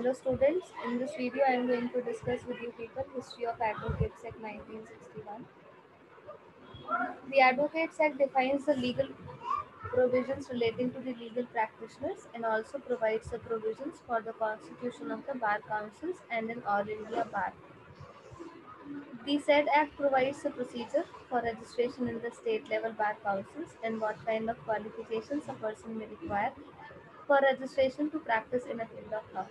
Hello students, in this video I am going to discuss with you people history of Advocates Act 1961. The Advocates Act defines the legal provisions relating to the legal practitioners and also provides the provisions for the constitution of the bar councils and an all India bar. The said act provides a procedure for registration in the state level bar councils and what kind of qualifications a person may require for registration to practice in a field of law.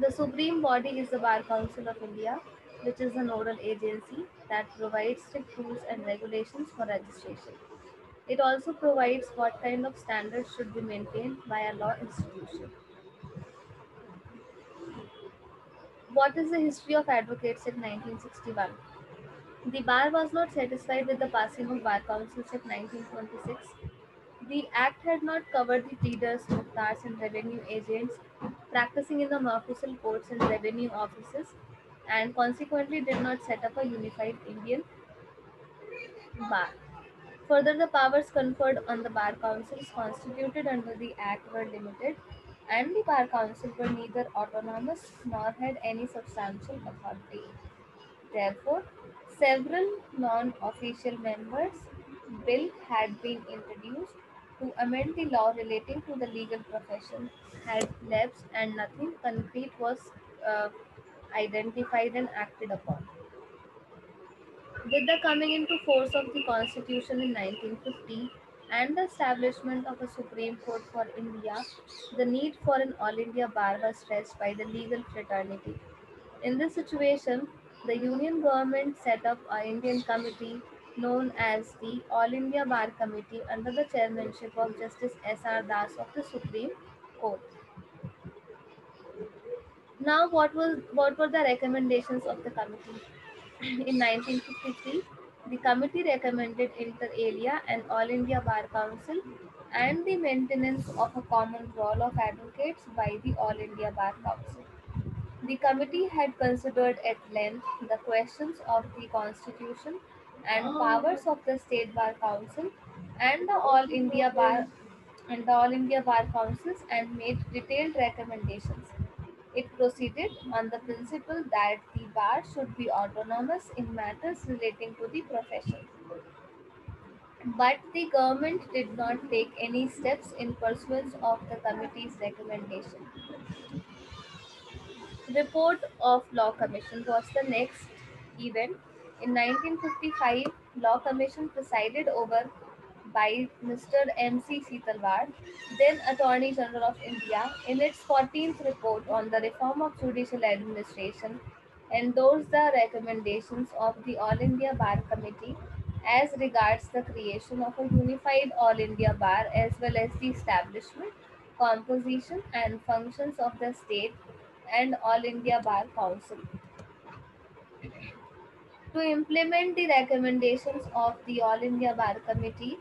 The supreme body is the Bar Council of India, which is a nodal agency that provides strict rules and regulations for registration. It also provides what kind of standards should be maintained by a law institution. What is the history of advocates in 1961? The bar was not satisfied with the passing of Bar Councils Act 1926. The act had not covered the pleaders, muhtars, and revenue agents practicing in the official courts and revenue offices, and consequently did not set up a unified Indian bar. Further, the powers conferred on the bar councils constituted under the act were limited, and the bar council were neither autonomous nor had any substantial authority. Therefore, several non-official members' bill had been introduced to amend the law relating to the legal profession had lapsed and nothing concrete was uh, identified and acted upon. With the coming into force of the Constitution in 1950 and the establishment of a Supreme Court for India, the need for an All India bar was stressed by the legal fraternity. In this situation, the Union government set up an Indian committee known as the All India Bar Committee under the chairmanship of Justice S.R. Das of the Supreme Court. Now, what were the recommendations of the committee? In 1953, the committee recommended inter alia and All India Bar Council and the maintenance of a common role of advocates by the All India Bar Council. The committee had considered at length the questions of the constitution and powers of the State Bar Council and the All India Bar Councils and made detailed recommendations. It proceeded on the principle that the bar should be autonomous in matters relating to the profession. But the government did not take any steps in pursuance of the committee's recommendation. Report of Law Commission was the next event. In 1955, Law Commission presided over by Mr. M.C. Setalvad, then Attorney General of India, in its 14th report on the reform of judicial administration, endorsed the recommendations of the All India Bar Committee as regards the creation of a unified All India Bar as well as the establishment, composition, and functions of the state and All India Bar Council. To implement the recommendations of the All India Bar Committee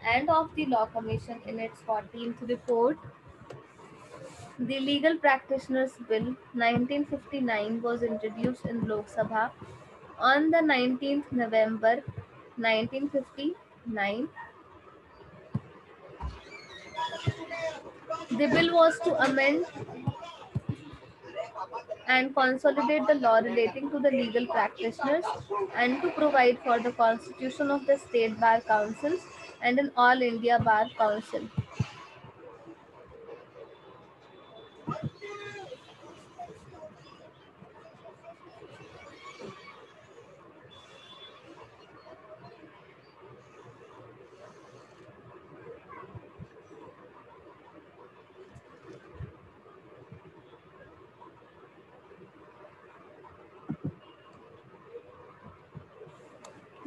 and of the Law Commission in its 14th report, the Legal Practitioners Bill 1959 was introduced in Lok Sabha on the 19th November 1959. The bill was to amend and consolidate the law relating to the legal practitioners and to provide for the constitution of the state bar councils and an all India bar council.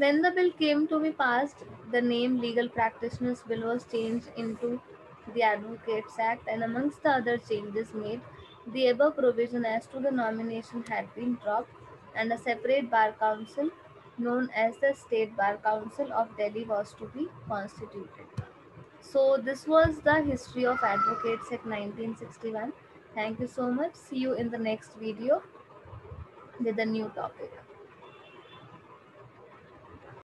When the bill came to be passed, the name Legal Practitioners Bill was changed into the Advocates Act, and amongst the other changes made, the above provision as to the nomination had been dropped, and a separate bar council known as the State Bar Council of Delhi was to be constituted. So, this was the history of Advocates Act 1961. Thank you so much. See you in the next video with a new topic.